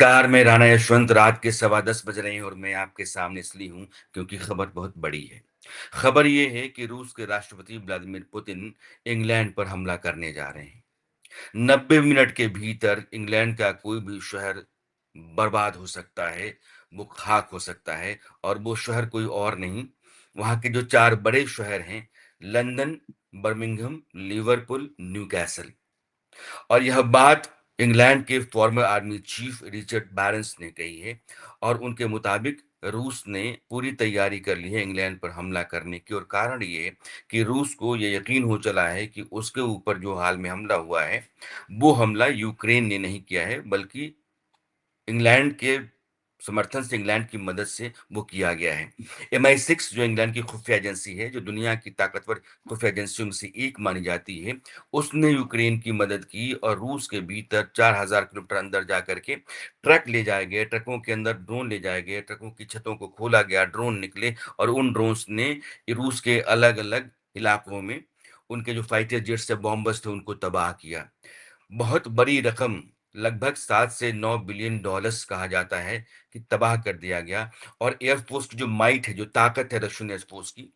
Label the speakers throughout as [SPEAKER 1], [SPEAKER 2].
[SPEAKER 1] नमस्कार, मैं राणा यशवंत। रात के 10:15 बज रहे हैं और मैं आपके सामने इसलिए हूँ क्योंकि खबर बहुत बड़ी है। खबर ये है कि रूस के राष्ट्रपति व्लादिमीर पुतिन इंग्लैंड पर हमला करने जा रहे हैं। 90 मिनट के भीतर इंग्लैंड का कोई भी शहर बर्बाद हो सकता है, वो खाक हो सकता है और वो शहर कोई और नहीं, वहाँ के जो 4 बड़े शहर हैं, लंदन, बर्मिंघम, लिवरपूल, न्यूकैसल। और यह बात इंग्लैंड के फॉर्मर आर्मी चीफ रिचर्ड बैरंस ने कही है और उनके मुताबिक रूस ने पूरी तैयारी कर ली है इंग्लैंड पर हमला करने की। और कारण ये है कि रूस को ये यकीन हो चला है कि उसके ऊपर जो हाल में हमला हुआ है, वो हमला यूक्रेन ने नहीं किया है, बल्कि इंग्लैंड के समर्थन से, इंग्लैंड की मदद से वो किया गया है। MI6 जो इंग्लैंड की खुफिया एजेंसी है, जो दुनिया की ताकतवर खुफिया एजेंसियों में से एक मानी जाती है, उसने यूक्रेन की मदद की और रूस के भीतर 4000 किलोमीटर अंदर जा करके ट्रक ले जाए गए, ट्रकों के अंदर ड्रोन ले जाए गए, ट्रकों की छतों को खोला गया, ड्रोन निकले और उन ड्रोन्स ने रूस के अलग-अलग इलाकों में उनके जो फाइटर जेट्स थे, बॉम्बर्स थे, उनको तबाह किया। बहुत बड़ी रकम, लगभग 7 से 9 बिलियन डॉलर्स कहा जाता है कि तबाह कर दिया गया। और एयरफ़ोर्स की जो माइट है, जो ताकत है रशियन एयरफ़ोर्स की,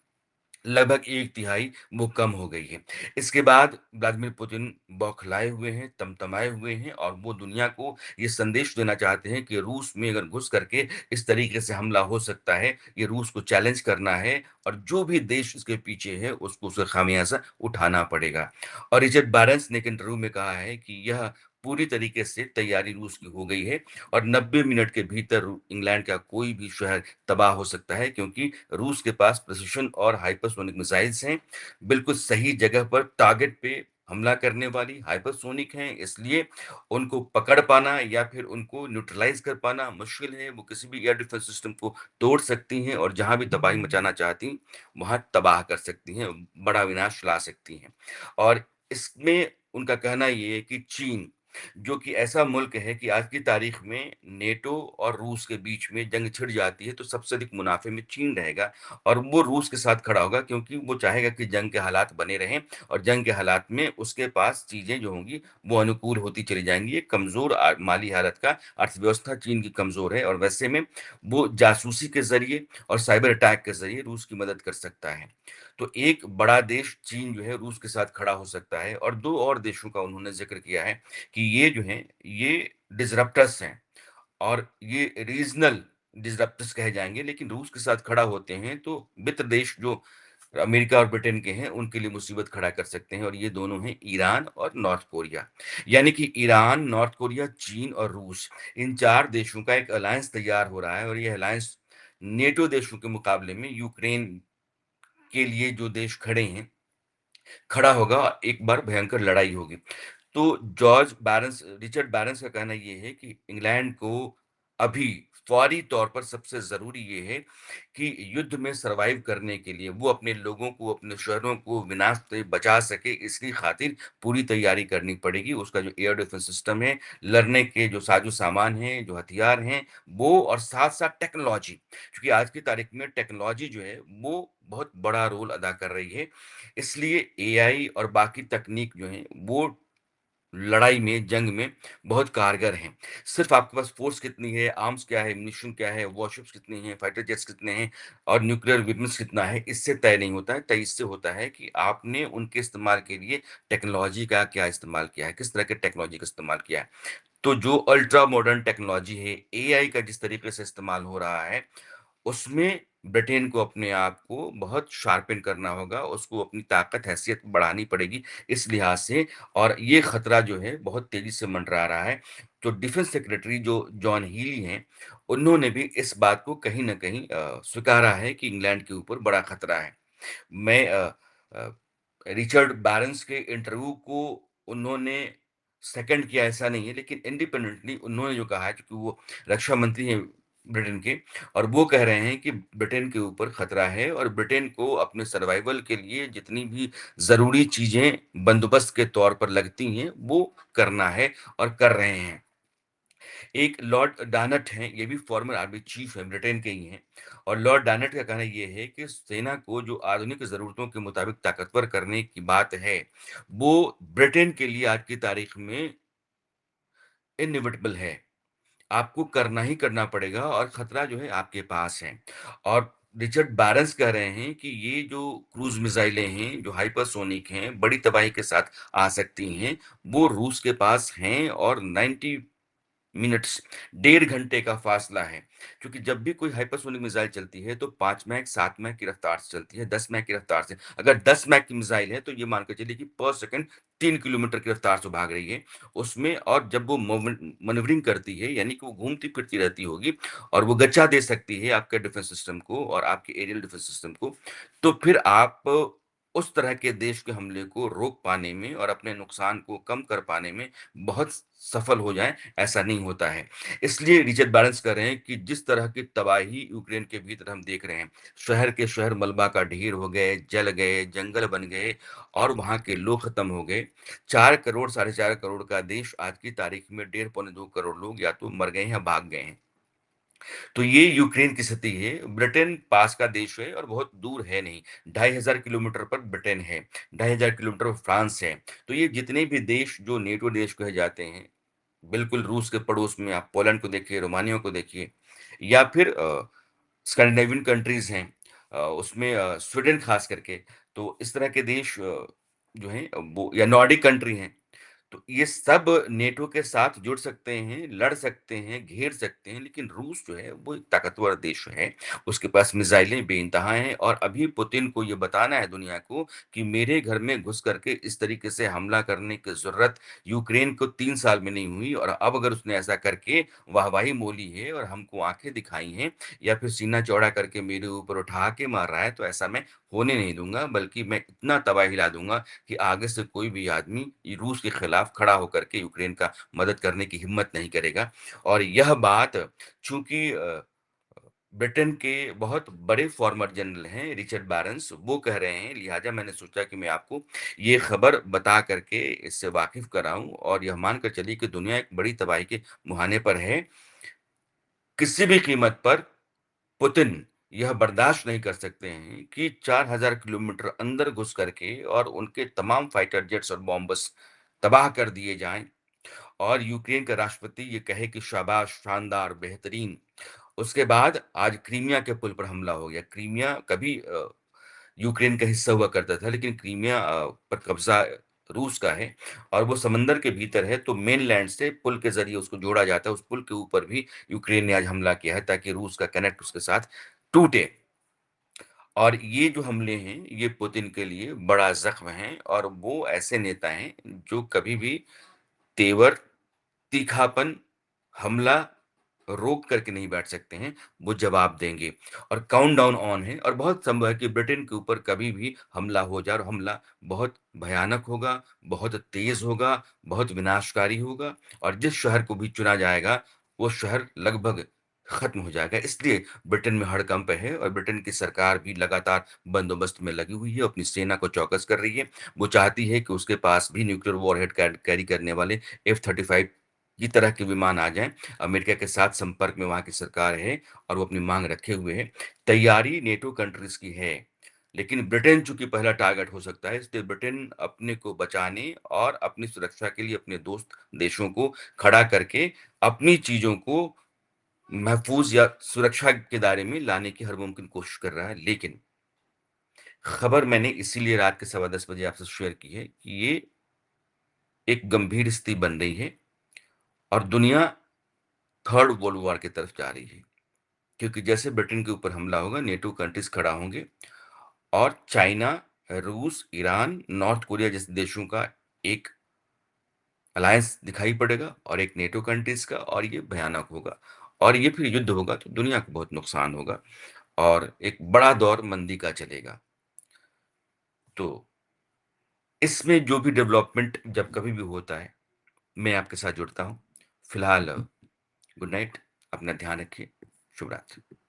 [SPEAKER 1] लगभग 1/3 वो कम हो गई है। इसके बाद व्लादिमीर पुतिन बौखलाए हुए हैं, तमतमाए हुए हैं और वो दुनिया को ये संदेश देना चाहते हैं कि रूस में अगर घुस करके इस तरीके से हमला हो सकता है, ये रूस को चैलेंज करना है और जो भी देश इसके पीछे है, उसको उसका खामियाज़ा उठाना पड़ेगा। और रिचर्ड बारन्स ने एक इंटरव्यू में कहा है कि यह पूरी तरीके से तैयारी रूस की हो गई है और 90 मिनट के भीतर इंग्लैंड का कोई भी शहर तबाह हो सकता है, क्योंकि रूस के पास प्रिसिशन और हाइपरसोनिक मिसाइल्स हैं, बिल्कुल सही जगह पर टारगेट पे हमला करने वाली हाइपरसोनिक हैं, इसलिए उनको पकड़ पाना या फिर उनको न्यूट्रलाइज़ कर पाना मुश्किल है। वो किसी भी एयर डिफेंस सिस्टम को तोड़ सकती हैं और जहाँ भी तबाही मचाना चाहती, वहाँ तबाह कर सकती हैं, बड़ा विनाश ला सकती हैं। और इसमें उनका कहना ये है कि चीन, जो कि ऐसा मुल्क है कि आज की तारीख में नेटो और रूस के बीच में जंग छिड़ जाती है, तो सबसे अधिक मुनाफ़े में चीन रहेगा और वो रूस के साथ खड़ा होगा, क्योंकि वो चाहेगा कि जंग के हालात बने रहें और जंग के हालात में उसके पास चीज़ें जो होंगी, वो अनुकूल होती चली जाएँगी। एक कमज़ोर माली हालत का अर्थव्यवस्था चीन की कमज़ोर है और वैसे में वो जासूसी के ज़रिए और साइबर अटैक के ज़रिए रूस की मदद कर सकता है। तो एक बड़ा देश चीन जो है रूस के साथ खड़ा हो सकता है और 2 और देशों का उन्होंने ज़िक्र किया है कि ये जो हैं, ये डिसरप्टर्स हैं और ये रीजनल डिसरप्टर्स कहे जाएँगे, लेकिन रूस के साथ खड़ा होते हैं तो मित्र देश जो अमेरिका और ब्रिटेन के हैं, उनके लिए मुसीबत खड़ा कर सकते हैं और ये दोनों हैं ईरान और नॉर्थ कोरिया। यानी कि ईरान, नॉर्थ कोरिया, चीन और रूस, इन 4 देशों का एक अलायंस तैयार हो रहा है और ये अलायंस नेटो देशों के मुकाबले में यूक्रेन के लिए जो देश खड़े हैं, खड़ा होगा, एक बार भयंकर लड़ाई होगी। तो रिचर्ड बैरेंस का कहना ये है कि इंग्लैंड को अभी फौरी तौर पर सबसे ज़रूरी ये है कि युद्ध में सर्वाइव करने के लिए वो अपने लोगों को, अपने शहरों को विनाश से बचा सके, इसकी खातिर पूरी तैयारी करनी पड़ेगी। उसका जो एयर डिफेंस सिस्टम है, लड़ने के जो साज़ो-सामान हैं, जो हथियार हैं, वो और साथ-साथ टेक्नोलॉजी, क्योंकि आज की तारीख में टेक्नोलॉजी जो है, वो बहुत बड़ा रोल अदा कर रही है। इसलिए एआई और बाकी तकनीक जो हैं, वो लड़ाई में, जंग में बहुत कारगर हैं। सिर्फ़ आपके पास फ़ोर्स कितनी है, आर्म्स क्या है, म्यूनिशन क्या है, वॉरशिप्स कितनी हैं, फाइटर जेट्स कितने हैं और न्यूक्लियर वेपन्स कितना है, इससे तय नहीं होता है। तय इससे होता है कि आपने उनके इस्तेमाल के लिए टेक्नोलॉजी का क्या इस्तेमाल किया है, किस तरह के टेक्नोलॉजी का इस्तेमाल किया है। तो जो अल्ट्रा मॉडर्न टेक्नोलॉजी है, एआई का जिस तरीके से इस्तेमाल हो रहा है, उसमें ब्रिटेन को अपने आप को बहुत शार्पन करना होगा, उसको अपनी ताकत, हैसियत बढ़ानी पड़ेगी इस लिहाज से। और ये खतरा जो है बहुत तेज़ी से मंडरा रहा है। तो डिफेंस सेक्रेटरी जो जॉन हीली हैं, उन्होंने भी इस बात को कहीं न कहीं स्वीकारा है कि इंग्लैंड के ऊपर बड़ा खतरा है। मैं अ, रिचर्ड बैरेंस के इंटरव्यू को उन्होंने सेकंड किया ऐसा नहीं है, लेकिन इंडिपेंडेंटली उन्होंने जो कहा है, क्योंकि वो रक्षा मंत्री हैं ब्रिटेन के, और वो कह रहे हैं कि ब्रिटेन के ऊपर खतरा है और ब्रिटेन को अपने सर्वाइवल के लिए जितनी भी ज़रूरी चीज़ें बंदोबस्त के तौर पर लगती हैं, वो करना है और कर रहे हैं। एक लॉर्ड डानट हैं, ये भी फॉर्मर आर्मी चीफ हैं, ब्रिटेन के ही हैं और लॉर्ड डानट का कहना ये है कि सेना को जो आधुनिक ज़रूरतों के मुताबिक ताकतवर करने की बात है, वो ब्रिटेन के लिए आज की तारीख में इनएविटेबल है। आपको करना ही करना पड़ेगा और खतरा जो है आपके पास है। और रिचर्ड बैरन्स कह रहे हैं कि ये जो क्रूज़ मिसाइलें हैं, जो हाइपरसोनिक हैं, बड़ी तबाही के साथ आ सकती हैं, वो रूस के पास हैं और 90 मिनट्स, 1.5 घंटे का फ़ासला है। क्योंकि जब भी कोई हाइपरसोनिक मिसाइल चलती है, तो 5 मैक, 7 मैक की रफ़्तार से चलती है, 10 मैक की रफ़्तार से। अगर 10 मैक की मिसाइल है, तो ये मान के चलिए कि पर सेकंड 3 किलोमीटर की रफ़्तार से भाग रही है। उसमें और जब वो मैनेवरिंग करती है, यानी कि वो घूमती-फिरती रहती होगी और वो गच्चा दे सकती है आपके डिफेंस सिस्टम को और आपके एरियल डिफेंस सिस्टम को, तो फिर आप उस तरह के देश के हमले को रोक पाने में और अपने नुकसान को कम कर पाने में बहुत सफल हो जाएँ, ऐसा नहीं होता है। इसलिए रिचर्ड बैलेंस कर रहे हैं कि जिस तरह की तबाही यूक्रेन के भीतर हम देख रहे हैं, शहर के शहर मलबा का ढेर हो गए, जल गए, जंगल बन गए और वहाँ के लोग खत्म हो गए। 4 करोड़, साढ़े 4 करोड़ का देश आज की तारीख में डेढ़ पौने 2 करोड़ लोग या तो मर गए हैं या भाग गए हैं। तो ये यूक्रेन की स्थिति है। ब्रिटेन पास का देश है और बहुत दूर है नहीं। 2500 किलोमीटर पर ब्रिटेन है, 2500 किलोमीटर पर फ्रांस है। तो ये जितने भी देश जो नेटो देश कहे जाते हैं, बिल्कुल रूस के पड़ोस में आप पोलैंड को देखिए, रोमानिया को देखिए या फिर स्कैंडिनेवियन कंट्रीज़ हैं उसमें स्वीडन ख़ास करके। तो इस तरह के देश जो हैं वो या नॉर्डिक कंट्री हैं। तो ये सब नेटो के साथ जुड़ सकते हैं, लड़ सकते हैं, घेर सकते हैं, लेकिन रूस जो है वो एक ताकतवर देश है। उसके पास मिसाइलें बेइंतहा हैं और अभी पुतिन को ये बताना है दुनिया को कि मेरे घर में घुस करके इस तरीके से हमला करने की ज़रूरत यूक्रेन को 3 साल में नहीं हुई और अब अगर उसने ऐसा करके वाहवाही मोली है और हमको आँखें दिखाई हैं या फिर सीना चौड़ा करके मेरे ऊपर उठा के मार रहा है, तो ऐसा मैं होने नहीं दूँगा, बल्कि मैं इतना तबाही ला दूँगा कि आगे से कोई भी आदमी ये रूस के खिलाफ खड़ा होकर के यूक्रेन का मदद करने की हिम्मत नहीं करेगा। और यह बात चूँकि ब्रिटेन के बहुत बड़े फॉर्मर जनरल हैं रिचर्ड बैरन्स, वो कह रहे हैं, लिहाज़ा मैंने सोचा कि मैं आपको ये खबर बता करके इससे वाकिफ़ कराऊँ और यह मानकर चलिए कि दुनिया एक बड़ी तबाही के मुहाने पर है। किसी भी कीमत पर पुतिन यह बर्दाश्त नहीं कर सकते हैं कि 4000 किलोमीटर अंदर घुस करके और उनके तमाम फाइटर जेट्स और बॉम्बर्स तबाह कर दिए जाएँ और यूक्रेन का राष्ट्रपति ये कहे कि शाबाश! शानदार! बेहतरीन! उसके बाद आज क्रीमिया के पुल पर हमला हो गया। क्रीमिया कभी यूक्रेन का हिस्सा हुआ करता था, लेकिन क्रीमिया पर कब्ज़ा रूस का है और वो समंदर के भीतर है, तो मेनलैंड से पुल के ज़रिए उसको जोड़ा जाता है। उस पुल के ऊपर भी यूक्रेन ने आज हमला किया है ताकि रूस का कनेक्ट उसके साथ टूटे। और ये जो हमले हैं, ये पुतिन के लिए बड़ा ज़ख्म है और वो ऐसे नेता हैं, जो कभी भी तेवर, तीखापन, हमला रोक करके नहीं बैठ सकते हैं, वो जवाब देंगे। और काउंटडाउन ऑन है और बहुत संभव है कि ब्रिटेन के ऊपर कभी भी हमला हो जाए और हमला बहुत भयानक होगा, बहुत तेज़ होगा, बहुत विनाशकारी होगा और जिस शहर को भी चुना जाएगा, वो शहर लगभग खत्म हो जाएगा। इसलिए ब्रिटेन में हड़कंप है और ब्रिटेन की सरकार भी लगातार बंदोबस्त में लगी हुई है, अपनी सेना को चौकस कर रही है। वो चाहती है कि उसके पास भी न्यूक्लियर वॉरहेड कैरी करने वाले F-35 की तरह के विमान आ जाएँ। अमेरिका के साथ संपर्क में वहाँ की सरकार है और वो अपनी माँग रखे हुए है। तैयारी नेटो कंट्रीज़ की है, लेकिन ब्रिटेन चूँकि पहला टारगेट हो सकता है, इसलिए ब्रिटेन अपने को बचाने और अपनी सुरक्षा के लिए अपने दोस्त देशों को खड़ा करके अपनी चीज़ों को महफूज़ या सुरक्षा के दायरे में लाने की हर मुमकिन कोशिश कर रहा है। लेकिन खबर मैंने इसीलिए रात के सवा 10 बजे आपसे शेयर की है कि ये एक गंभीर स्थिति बन रही है और दुनिया थर्ड वर्ल्ड वॉर की तरफ जा रही है। क्योंकि जैसे ब्रिटेन के ऊपर हमला होगा, नेटो कंट्रीज़ खड़ा होंगे और चाइना, रूस, ईरान, नॉर्थ कोरिया जैसे देशों का एक अलायंस दिखाई पड़ेगा और एक नेटो कंट्रीज़ का और ये भयानक होगा। और ये फिर युद्ध होगा तो दुनिया को बहुत नुकसान होगा और एक बड़ा दौर मंदी का चलेगा। तो इसमें जो भी डेवलपमेंट जब कभी भी होता है, मैं आपके साथ जुड़ता हूँ। फिलहाल गुड नाइट, अपना ध्यान रखिए। शुभ रात्रि।